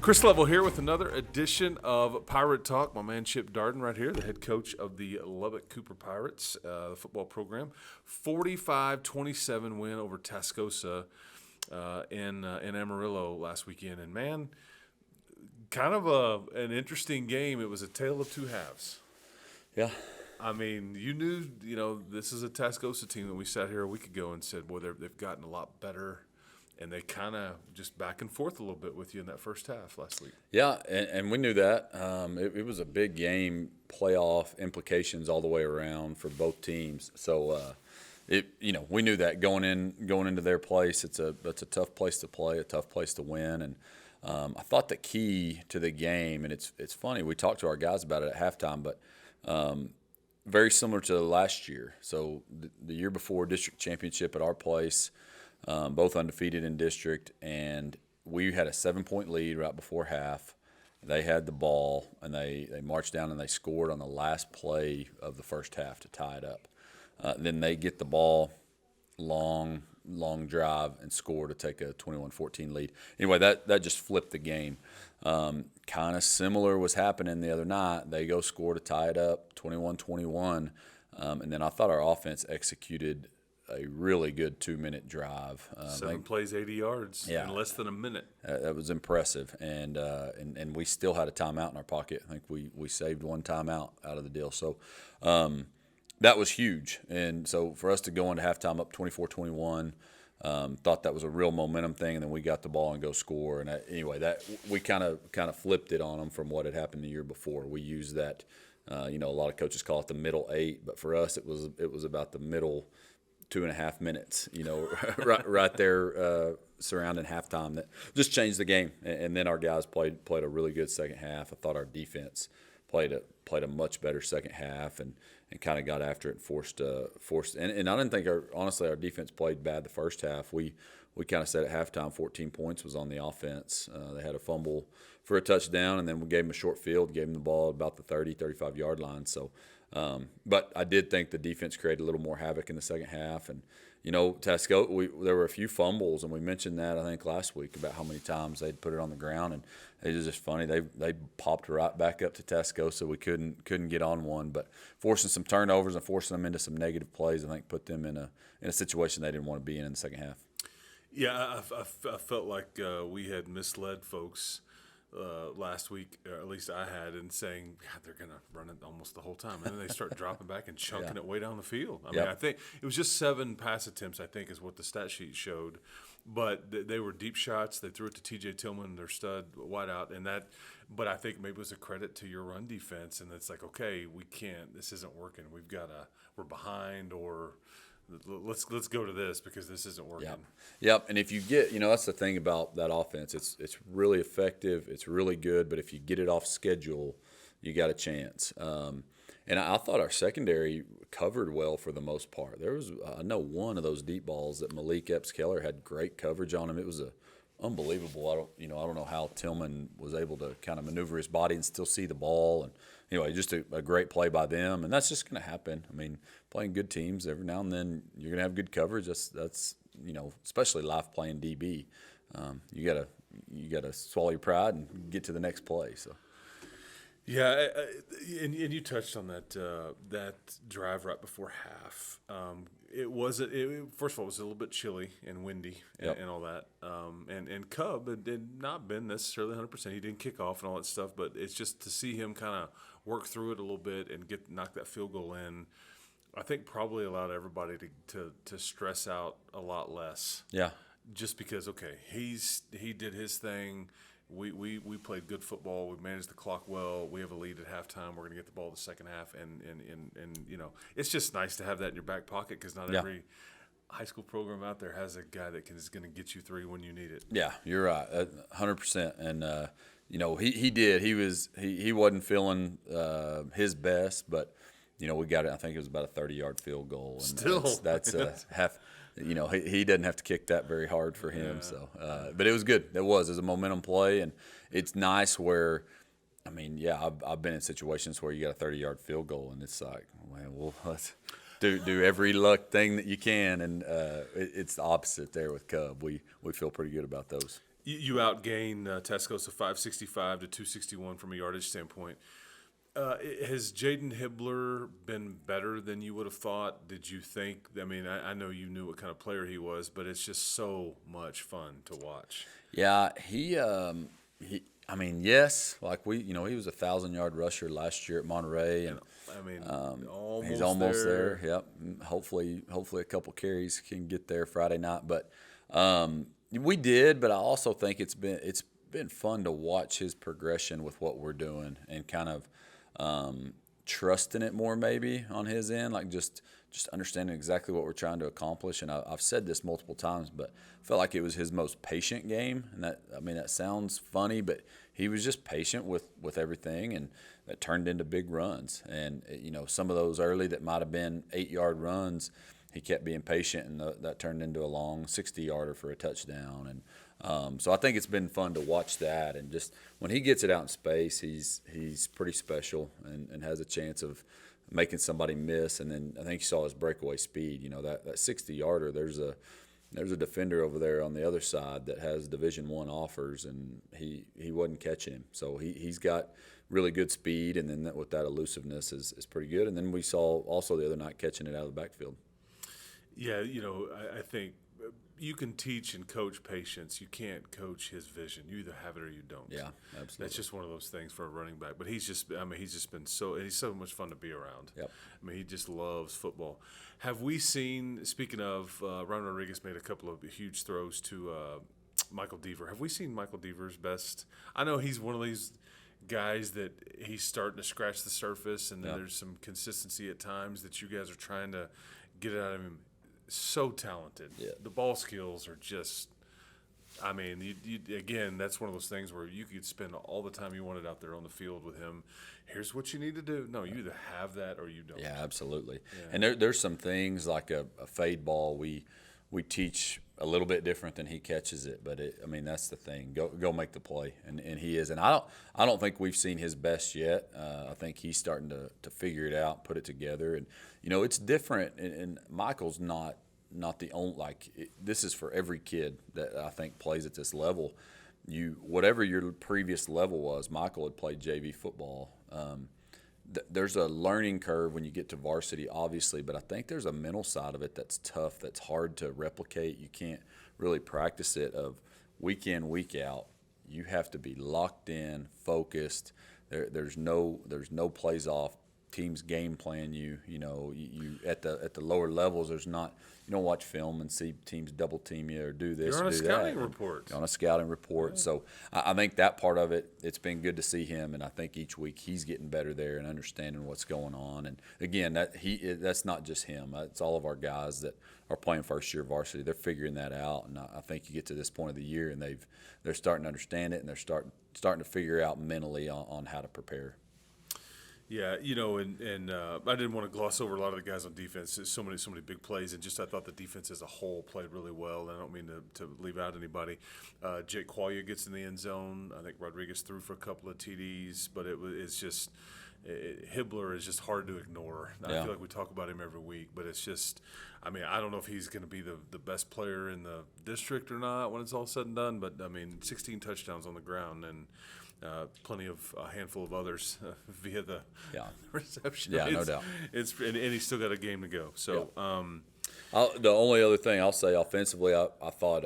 Chris Level here with another edition of Pirate Talk. My man Chip Darden right here, the head coach of the Lubbock Cooper Pirates, the football program. 45-27 win over Tascosa in Amarillo last weekend. And, man, kind of an interesting game. It was a tale of two halves. Yeah. I mean, you knew, this is a Tascosa team that we sat here a week ago and said, boy, they've gotten a lot better. And they kind of just back and forth a little bit with you in that first half last week. Yeah, and we knew that. It was a big game, playoff implications all the way around for both teams. So, we knew that going into their place. It's a tough place to play, a tough place to win. And I thought the key to the game, and it's funny, we talked to our guys about it at halftime, but very similar to last year. So the year before, district championship at our place. Both undefeated in district, and we had a 7-point lead right before half. They had the ball, and they marched down and they scored on the last play of the first half to tie it up. Then they get the ball, long drive, and score to take a 21-14 lead. Anyway, that just flipped the game. Kind of similar was happening the other night. They go score to tie it up, 21-21, and then I thought our offense executed a really good 2-minute drive. 7 plays, 80 yards in less than a minute. That was impressive, and we still had a timeout in our pocket. I think we saved one timeout out of the deal. So that was huge. And so for us to go into halftime up 24-21, thought that was a real momentum thing, and then we got the ball and go score. And that we kind of flipped it on them from what had happened the year before. We used that. A lot of coaches call it the middle 8, but for us it was about the middle 2.5 minutes, right there surrounding halftime that just changed the game. And then our guys played a really good second half. I thought our defense played a much better second half and kind of got after it and forced. And I didn't think honestly our defense played bad the first half. We kind of said at halftime 14 points was on the offense. They had a fumble for a touchdown, and then we gave them a short field, gave them the ball about the 30, 35-yard line. So. But I did think the defense created a little more havoc in the second half. And, Tascosa, there were a few fumbles, and we mentioned that, I think, last week about how many times they'd put it on the ground. And it was just funny. They popped right back up to Tascosa. We couldn't get on one. But forcing some turnovers and forcing them into some negative plays, I think, put them in a situation they didn't want to be in the second half. Yeah, I felt like we had misled folks last week, or at least I had, in saying, God, they're going to run it almost the whole time. And then they start dropping back and chunking it way down the field. I mean, I think it was just 7 pass attempts, I think, is what the stat sheet showed. But they were deep shots. They threw it to T.J. Tillman, their stud wideout, but I think maybe it was a credit to your run defense. And it's like, okay, this isn't working. We're behind, or let's go to this because this isn't working. Yep. And if you get, that's the thing about that offense. It's really effective. It's really good. But if you get it off schedule, you got a chance. And I thought our secondary covered well for the most part. There was, I know, one of those deep balls that Malik Epps-Keller had great coverage on him. It was unbelievable. I don't know how Tillman was able to kind of maneuver his body and still see the ball. And anyway, just a great play by them. And that's just going to happen. I mean, playing good teams, every now and then you're going to have good coverage. That's especially live playing DB. You gotta swallow your pride and get to the next play. So. Yeah, and you touched on that drive right before half. First of all, it was a little bit chilly and windy and all that. And Cub had not been necessarily 100%. He didn't kick off and all that stuff, but it's just to see him kind of work through it a little bit and knock that field goal in, I think probably allowed everybody to stress out a lot less. Yeah. Just because, okay, he did his thing. We played good football. We managed the clock well. We have a lead at halftime. We're going to get the ball the second half, and it's just nice to have that in your back pocket because not every high school program out there has a guy that is going to get you 3 when you need it. Yeah, you're right, 100%. And he did. He wasn't feeling his best, but we got it. I think it was about a 30-yard field goal. And Still, that's half. He doesn't have to kick that very hard for him. Yeah. So, but it was good. It was a momentum play, and it's nice where, I've been in situations where you got a 30-yard field goal, and it's like, well, let's do every luck thing that you can, and it's the opposite there with Cub. We feel pretty good about those. You outgain Tascosa 565 to 261 from a yardage standpoint. Has Jaden Hibbler been better than you would have thought? Did you think? I mean, I know you knew what kind of player he was, but it's just so much fun to watch. Yeah, he. I mean, yes, like he was a 1,000-yard rusher last year at Monterey, and I mean, he's almost there. Yep. Hopefully, a couple carries can get there Friday night. But we did. But I also think it's been fun to watch his progression with what we're doing and kind of trusting it more maybe on his end, like just understanding exactly what we're trying to accomplish. And I've said this multiple times, but I felt like it was his most patient game. And that sounds funny, but he was just patient with everything, and that turned into big runs. And some of those early that might have been 8-yard runs, he kept being patient, and that turned into a long 60-yarder for a touchdown. And so I think it's been fun to watch that, and just when he gets it out in space, he's pretty special and has a chance of making somebody miss. And then I think you saw his breakaway speed. That 60-yarder. There's a defender over there on the other side that has Division I offers, and he wasn't catching him. So he's got really good speed, and then with that elusiveness is pretty good. And then we saw also the other night catching it out of the backfield. Yeah, I think you can teach and coach patience. You can't coach his vision. You either have it or you don't. Yeah, absolutely. That's just one of those things for a running back. But he's just been he's so much fun to be around. Yep. I mean, he just loves football. Have we seen, speaking of, Ron Rodriguez made a couple of huge throws to Michael Deaver. Have we seen Michael Deaver's best? I know he's one of these guys that he's starting to scratch the surface, and then there's some consistency at times that you guys are trying to get out of him. So talented. Yeah. The ball skills are just, I mean, again, that's one of those things where you could spend all the time you wanted out there on the field with him. Here's what you need to do. No, you either have that or you don't. Yeah, absolutely. Yeah. And there's some things like a fade ball we teach a little bit different than he catches it, but that's the thing. Go make the play, and he is. And I don't think we've seen his best yet. I think he's starting to figure it out, put it together, and it's different. And Michael's not the only this is for every kid that I think plays at this level. Whatever your previous level was, Michael had played JV football. There's a learning curve when you get to varsity, obviously, but I think there's a mental side of it that's tough, that's hard to replicate. You can't really practice it of week in, week out. You have to be locked in, focused. There's no plays off. Teams game plan you. You at the lower levels. There's not. You don't watch film and see teams double team you or do this. You're on or do a scouting that. report. You're on a scouting report. Yeah. So I think that part of it, it's been good to see him, and I think each week he's getting better there and understanding what's going on. And again, that's not just him. It's all of our guys that are playing first year varsity. They're figuring that out, and I think you get to this point of the year and they're starting to understand it, and they're starting to figure out mentally on how to prepare. Yeah, and I didn't want to gloss over a lot of the guys on defense. There's so many big plays, and just I thought the defense as a whole played really well. And I don't mean to leave out anybody. Jake Qualia gets in the end zone. I think Rodriguez threw for a couple of TDs, but it's just Hibbler is just hard to ignore. I feel like we talk about him every week, but it's just, I don't know if he's going to be the best player in the district or not when it's all said and done. But 16 touchdowns on the ground and. Plenty of a handful of others via the reception. Yeah, no doubt. And he's still got a game to go. So, the only other thing I'll say offensively, I thought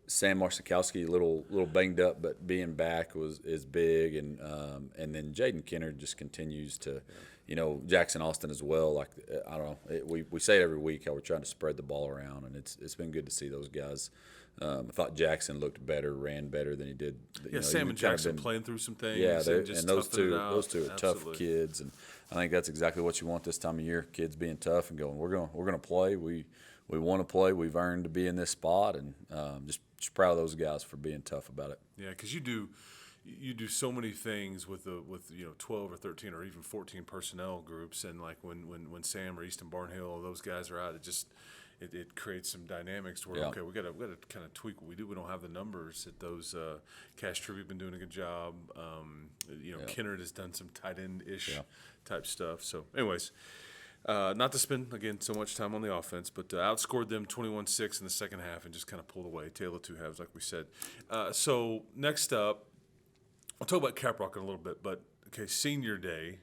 Sam Marsikowski a little banged up, but being back is big, and then Jaden Kennard just continues to, Jackson Austin as well. Like I don't know, we say it every week how we're trying to spread the ball around, and it's been good to see those guys. I thought Jackson looked better, ran better than he did. Sam and Jackson playing through some things. Yeah, and those two are Absolutely. tough kids, and I think that's exactly what you want this time of year. Kids being tough and going, we're gonna play. We want to play. We've earned to be in this spot, and just proud of those guys for being tough about it. Yeah, because you do so many things with 12 or 13 or even 14 personnel groups, and like when Sam or Easton Barnhill, those guys are out, it creates some dynamics to where we got to kind of tweak what we do. We don't have the numbers that those Cash Tribute been doing a good job. Kennard has done some tight end ish type stuff. So, anyways, Not to spend, again, so much time on the offense, but outscored them 21-6 in the second half and just kind of pulled away. Tale of two halves, like we said. So next up, I'll talk about Caprock in a little bit, but, okay, senior day.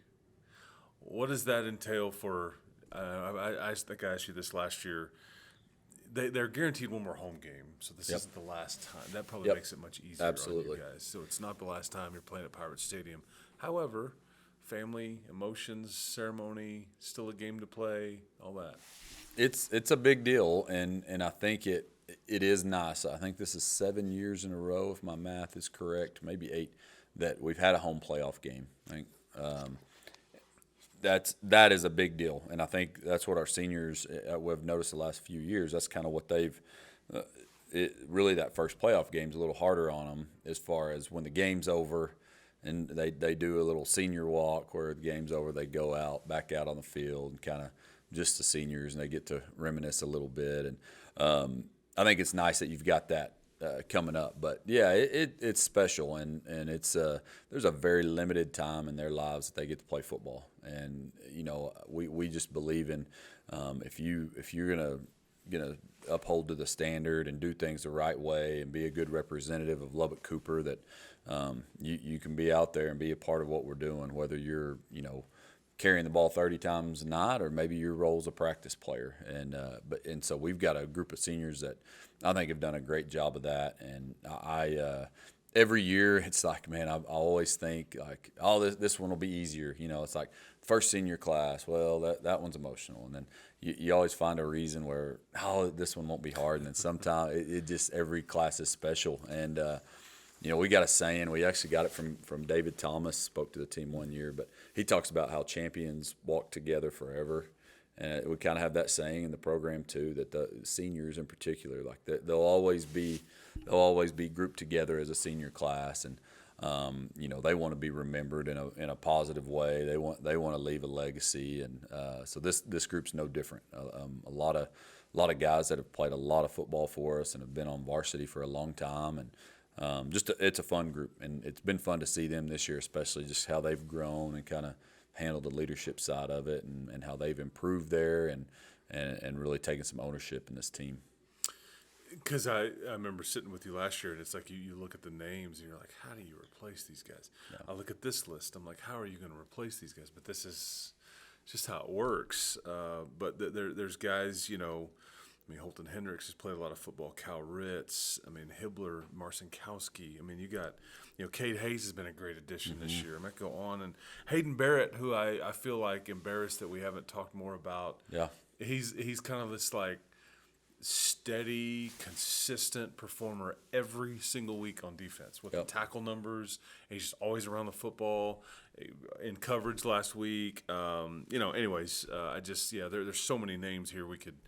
What does that entail for I think I asked you this last year. They're guaranteed one more home game, so this isn't the last time. That probably makes it much easier on you guys. So it's not the last time you're playing at Pirates Stadium. However, family, emotions, ceremony, still a game to play, all that. It's a big deal, and I think it is nice. I think this is 7 years in a row, if my math is correct, maybe 8, that we've had a home playoff game. I think that is a big deal, and I think that's what our seniors we've noticed the last few years. That's kind of what they've really, that first playoff game's a little harder on them as far as when the game's over, and they do a little senior walk where the game's over, they go back out on the field, and kind of just the seniors, and they get to reminisce a little bit. And I think it's nice that you've got that coming up. But yeah, it's special, and it's there's a very limited time in their lives that they get to play football. And we just believe in if you're gonna uphold to the standard and do things the right way and be a good representative of Lubbock Cooper, that you can be out there and be a part of what we're doing, whether you're carrying the ball 30 times a night, or maybe your role as a practice player. And so we've got a group of seniors that I think have done a great job of that. And I every year it's like, man, I always think like, oh, this one will be easier. It's like first senior class. Well, that one's emotional, and then you always find a reason where, oh, this one won't be hard. And then sometimes it just, every class is special. And we got a saying. We actually got it from David Thomas, spoke to the team one year, but he talks about how champions walk together forever. And we kind of have that saying in the program too, that the seniors in particular, like they'll always be grouped together as a senior class, and they want to be remembered in a positive way. They want to leave a legacy, and so this group's no different. A lot of guys that have played a lot of football for us and have been on varsity for a long time, and it's a fun group, and it's been fun to see them this year, especially just how they've grown and kind of handled the leadership side of it, and how they've improved there, and really taken some ownership in this team. Because I remember sitting with you last year, and it's like you look at the names, and you're like, how do you replace these guys? Yeah. I look at this list, I'm like, how are you going to replace these guys? But this is just how it works. But there's guys, Holton Hendricks has played a lot of football. Cal Ritz, Hibbler, Marcinkowski. You got, Cade Hayes has been a great addition this year. I might go on. And Hayden Barrett, who I feel like embarrassed that we haven't talked more about. Yeah. He's kind of this, like, steady, consistent performer every single week on defense with the tackle numbers. He's just always around the football, in coverage last week. There's so many names here we could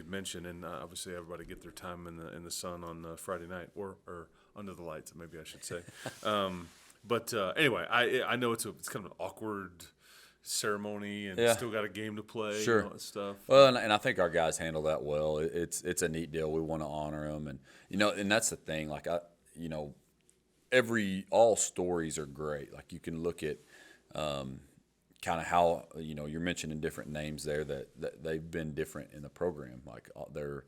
mention, and obviously everybody get their time in the sun on Friday night or under the lights, maybe I should say. Anyway, I know it's kind of an awkward ceremony, and still got a game to play, sure, and all that stuff. Well, and I think our guys handle that well. It's a neat deal. We want to honor them, and and that's the thing. Like all stories are great. Like you can look at kind of how you're mentioning different names there that they've been different in the program. Like their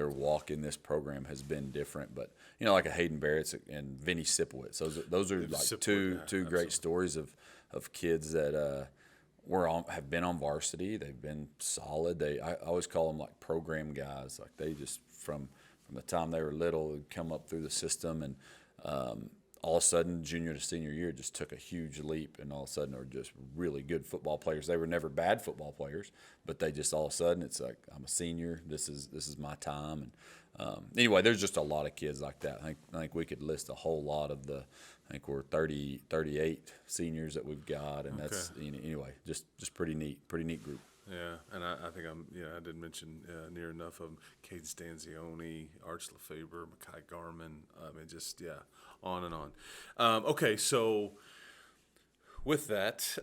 walk in this program has been different, but like a Hayden Barrett and Vinny Sipowicz. Those are like two great stories of kids that have been on varsity. They've been solid. I always call them like program guys. Like they just from the time they were little would come up through the system, and all of a sudden junior to senior year just took a huge leap, and all of a sudden are just really good football players. They were never bad football players, but they just all of a sudden it's like, I'm a senior. This is my time. And anyway, there's just a lot of kids like that. I think we could list a whole lot of the. I think we're 38 seniors that we've got, and that's anyway, just pretty neat group. Yeah, and I think I didn't mention near enough of them. Cade Stanzioni, Arch Lefebvre, Makai Garman. On and on. Okay, so with that,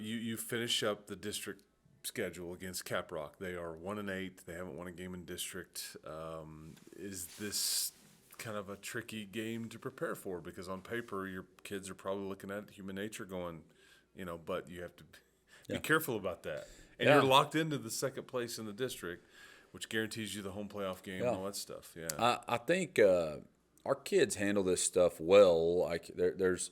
you finish up the district schedule against Caprock. They are 1-8. They haven't won a game in district. Is this kind of a tricky game to prepare for? Because on paper, your kids are probably looking at human nature going, but you have to be careful about that. And you're locked into the second place in the district, which guarantees you the home playoff game and all that stuff. Yeah. I think our kids handle this stuff well. Like there's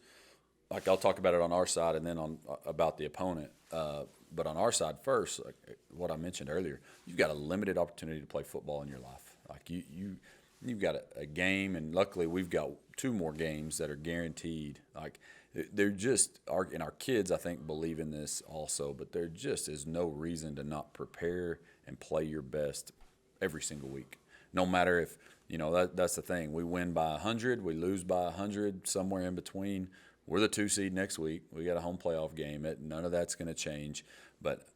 like I'll talk about it on our side and then on about the opponent. But on our side first, like what I mentioned earlier, you've got a limited opportunity to play football in your life. Like you've got a game, and luckily we've got 2 more games that are guaranteed. Like they're just and our kids I think believe in this also, but there just is no reason to not prepare and play your best every single week. No matter if that's the thing. We win by 100, we lose by 100, somewhere in between. We're the 2 seed next week. We got a home playoff game. None of that's going to change. But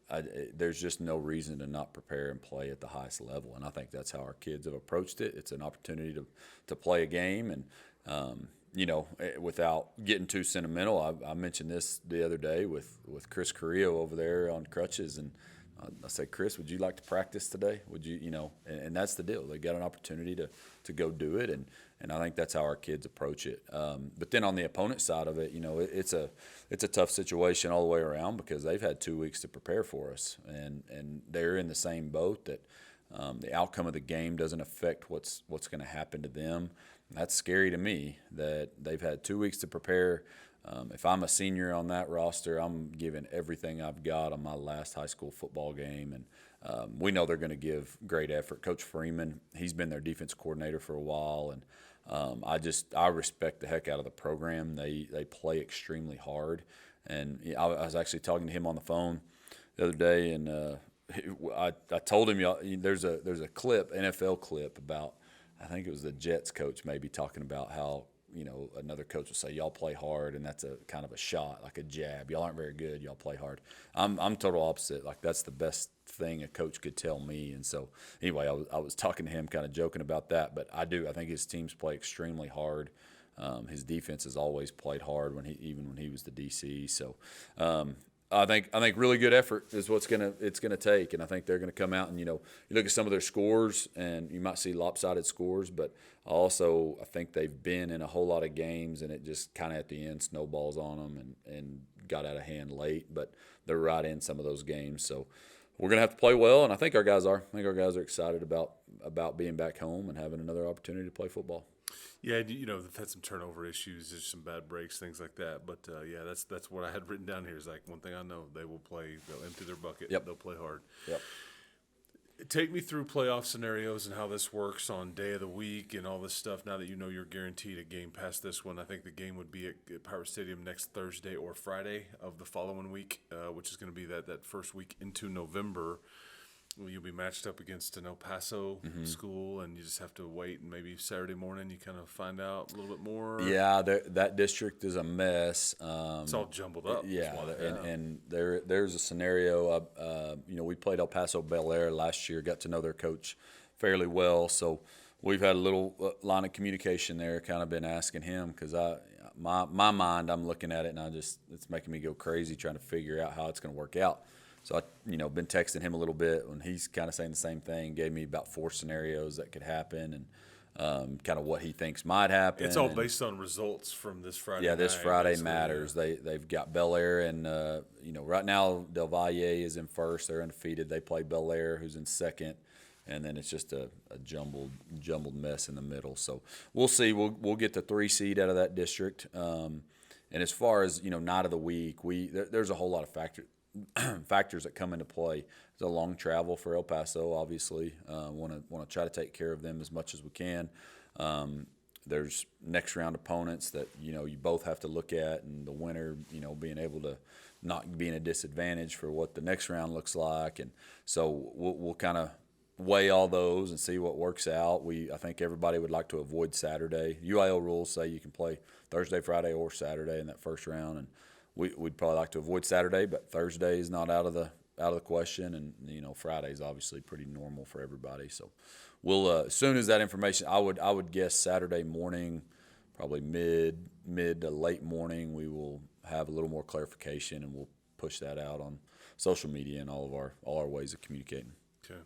there's just no reason to not prepare and play at the highest level. And I think that's how our kids have approached it. It's an opportunity to play a game. And, without getting too sentimental, I mentioned this the other day with Chris Carrillo over there on crutches. And I said, Chris, would you like to practice today? Would you, and that's the deal. They got an opportunity to go do it. And I think that's how our kids approach it. But then on the opponent side of it, it's a tough situation all the way around because they've had 2 weeks to prepare for us, and they're in the same boat that the outcome of the game doesn't affect what's going to happen to them. And that's scary to me that they've had 2 weeks to prepare. If I'm a senior on that roster, I'm giving everything I've got on my last high school football game, and we know they're going to give great effort. Coach Freeman, he's been their defense coordinator for a while, and I respect the heck out of the program. They play extremely hard, and I was actually talking to him on the phone the other day, and I told him there's a clip, NFL clip about, I think it was the Jets coach maybe talking about how another coach will say y'all play hard, and that's a kind of a shot, like a jab. Y'all aren't very good. Y'all play hard. I'm total opposite. Like that's the best thing a coach could tell me. And so anyway, I was talking to him, kind of joking about that. But I think his teams play extremely hard. His defense has always played hard even when he was the DC. So I think really good effort is what's it's gonna take, and I think they're gonna come out and you look at some of their scores and you might see lopsided scores, but also I think they've been in a whole lot of games and it just kind of at the end snowballs on them and got out of hand late, but they're right in some of those games, so we're gonna have to play well, and I think our guys are. I think our guys are excited about being back home and having another opportunity to play football. Yeah, they've had some turnover issues, there's some bad breaks, things like that. But yeah, that's what I had written down here. Is like one thing I know: they will play. They'll empty their bucket. Yep. They'll play hard. Yep. Take me through playoff scenarios and how this works on day of the week and all this stuff. Now that you're guaranteed a game past this one, I think the game would be at Pirate Stadium next Thursday or Friday of the following week, which is going to be that first week into November. You'll be matched up against an El Paso school, and you just have to wait, and maybe Saturday morning you kind of find out a little bit more. Yeah, that district is a mess. It's all jumbled up. Yeah, and there's a scenario. We played El Paso Bel Air last year, got to know their coach fairly well, so we've had a little line of communication there. Kind of been asking him because my mind, I'm looking at it, and it's making me go crazy trying to figure out how it's going to work out. So I, been texting him a little bit, and he's kind of saying the same thing. Gave me about 4 scenarios that could happen, and kind of what he thinks might happen. It's all based on results from this Friday. Yeah, this night, Friday matters. Yeah. They've got Bel Air, and right now Del Valle is in first. They're undefeated. They play Bel Air, who's in second, and then it's just a jumbled mess in the middle. So we'll see. We'll get the 3 seed out of that district. And as far as night of the week, there's a whole lot of factors that come into play. It's a long travel for El Paso, obviously. Want to try to take care of them as much as we can. There's next round opponents that you both have to look at, and the winner being able to not be in a disadvantage for what the next round looks like, and so we'll kind of weigh all those and see what works out. I think everybody would like to avoid Saturday. UIL rules say you can play Thursday, Friday, or Saturday in that first round, and we'd probably like to avoid Saturday, but Thursday is not out of the question, and Friday's obviously pretty normal for everybody. So we'll as soon as that information, I would guess Saturday morning, probably mid to late morning, we will have a little more clarification, and we'll push that out on social media and all our ways of communicating. Okay.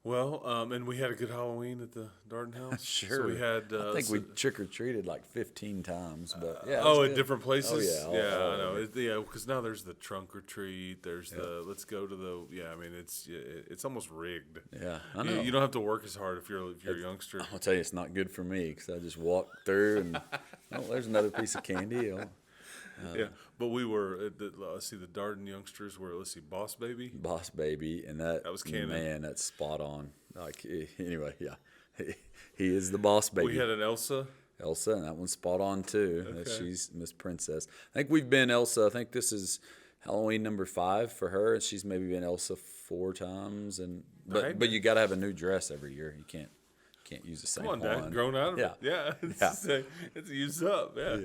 Well, and we had a good Halloween at the Darden house. Sure. So we had. I think we trick or treated like 15 times, but yeah. Oh, it's at good. different places. Oh, yeah, all I know. over. Yeah, because now there's the trunk or treat. There's the let's go to the. Yeah, I mean it's almost rigged. Yeah, I know. You don't have to work as hard if you're a youngster. I'll tell you, it's not good for me because I just walk through and oh, there's another piece of candy. Oh, Yeah, but we were at let's see, the Darden youngsters were Boss Baby. Boss Baby, and that was canon. Man, that's spot on. Like anyway, yeah, he is the Boss Baby. We had an Elsa, and that one's spot on too. Okay. She's Miss Princess. I think we've been Elsa. I think this is Halloween number 5 for her, and she's maybe been Elsa 4 times. And but you got to have a new dress every year. You can't use the same Come on, one. Dad, grown out of it. Yeah, it's used up. Yeah.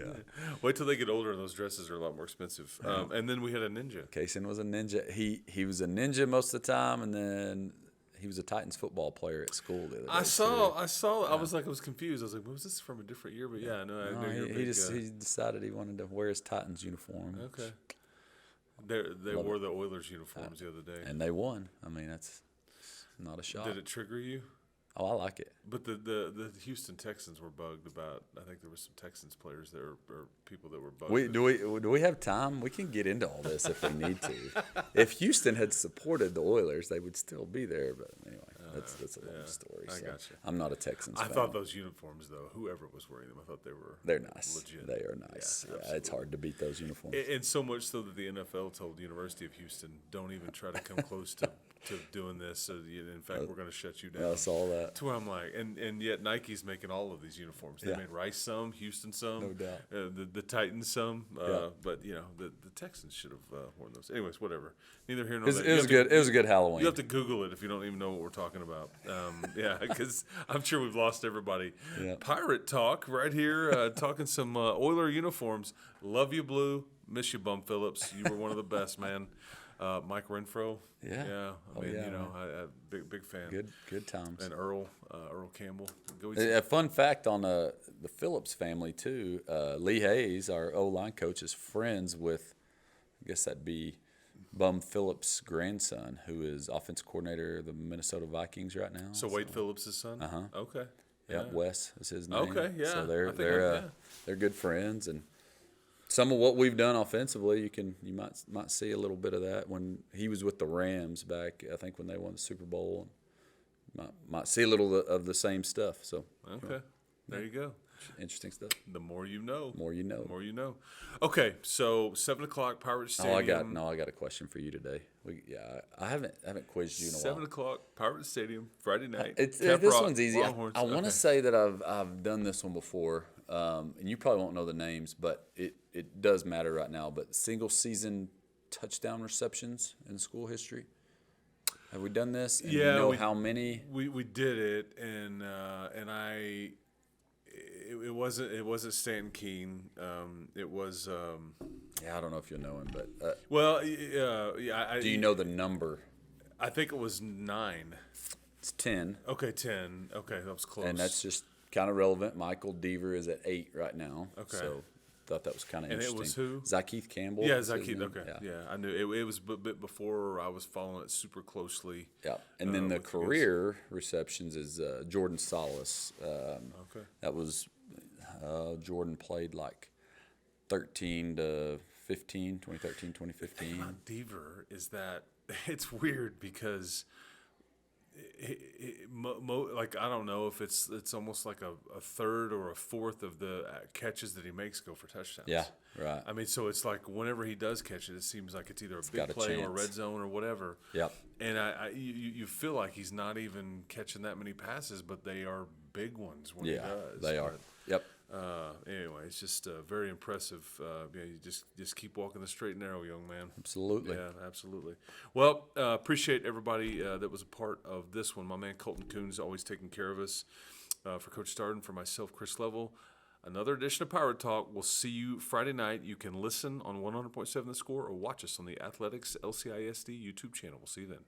Wait till they get older, and those dresses are a lot more expensive. And then we had a ninja. Kaysen was a ninja. He was a ninja most of the time, and then he was a Titans football player at school the other day. I saw. I was confused. I was like, was this from a different year? But yeah, I know. I know you're a big, he decided he wanted to wear his Titans uniform. Okay. They wore the Oilers uniforms the other day, and they won. I mean, that's not a shot. Did it trigger you? Oh, I like it. But the Houston Texans were bugged about. I think there were some Texans players there or people that were bugged. Do we have time? We can get into all this if we need to. If Houston had supported the Oilers, they would still be there. But anyway, that's a long story. I So gotcha. I'm not a Texans fan. I thought those uniforms, though, whoever was wearing them, I thought they're nice. legit. They are nice. Yeah, it's hard to beat those uniforms. And so much so that the NFL told the University of Houston, don't even try to come close to doing this. So in fact, we're going to shut you down. I saw that. To where I'm like, and yet Nike's making all of these uniforms. They made Rice some, Houston some, No doubt. The Titans some. Yeah. But the Texans should have worn those. Anyways, whatever. Neither here nor there. It was good. It was a good Halloween. You have to Google it if you don't even know what we're talking about. Yeah, because I'm sure we've lost everybody. Yeah. Pirate talk right here, talking some Oiler uniforms. Love you, Blue. Miss you, Bum Phillips. You were one of the best, man. Mike Renfro. Yeah. I mean, I big fan. Good times. And Earl Campbell. A fun fact on the Phillips family too. Lee Hayes, our O-line coach, is friends with, I guess that'd be Bum Phillips' grandson, who is offense coordinator of the Minnesota Vikings right now. So Wade Phillips' son. Okay. Yeah, Wes is his name. Okay, yeah. So they're good friends, and some of what we've done offensively, you might see a little bit of that when he was with the Rams back. I think when they won the Super Bowl, might see a little of the same stuff. So okay, there you go. Interesting stuff. The more you know. More you know. The more you know. Okay, so 7:00 Pirates Stadium. I got a question for you today. I haven't quizzed you in a while. 7:00 Pirates Stadium Friday night. This Caprock, one's easy. Longhorns. I want to say that I've done this one before, and you probably won't know the names, but it does matter right now. But single season touchdown receptions in school history. Have we done this? And Yeah, you know how many? We did it, and it wasn't Stanton Keene. It was I don't know if you'll know him, but do you know the number? I think it was 9. It's 10. Okay, 10. Okay, that was close. And that's just kind of relevant. Michael Deaver is at 8 right now. Okay. So thought that was kind of interesting. And it was who? Zykeith Campbell. Yeah, Zykeith. Okay. Yeah, I knew it was a bit before. I was following it super closely. Yeah, and then the career receptions is Jordan Salas. Okay. That was Jordan played like 13 to 15, 2013, 2015. About Deaver is that it's weird because like I don't know if it's almost like a third or a fourth of the catches that he makes go for touchdowns. Yeah, right. I mean, so it's like whenever he does catch it, it seems like it's either a big got a play or chance. red zone or whatever. Yep. And you feel like he's not even catching that many passes, but they are big ones when he does. They are. Yep. Anyway, it's just very impressive. You just keep walking the straight and narrow, young man. Absolutely. Yeah, absolutely. Well, appreciate everybody that was a part of this one. My man Colton Coons always taking care of us. For Coach Darden, for myself, Chris Level. Another edition of Pirate Talk. We'll see you Friday night. You can listen on 100.7 The Score or watch us on the Athletics LCISD YouTube channel. We'll see you then.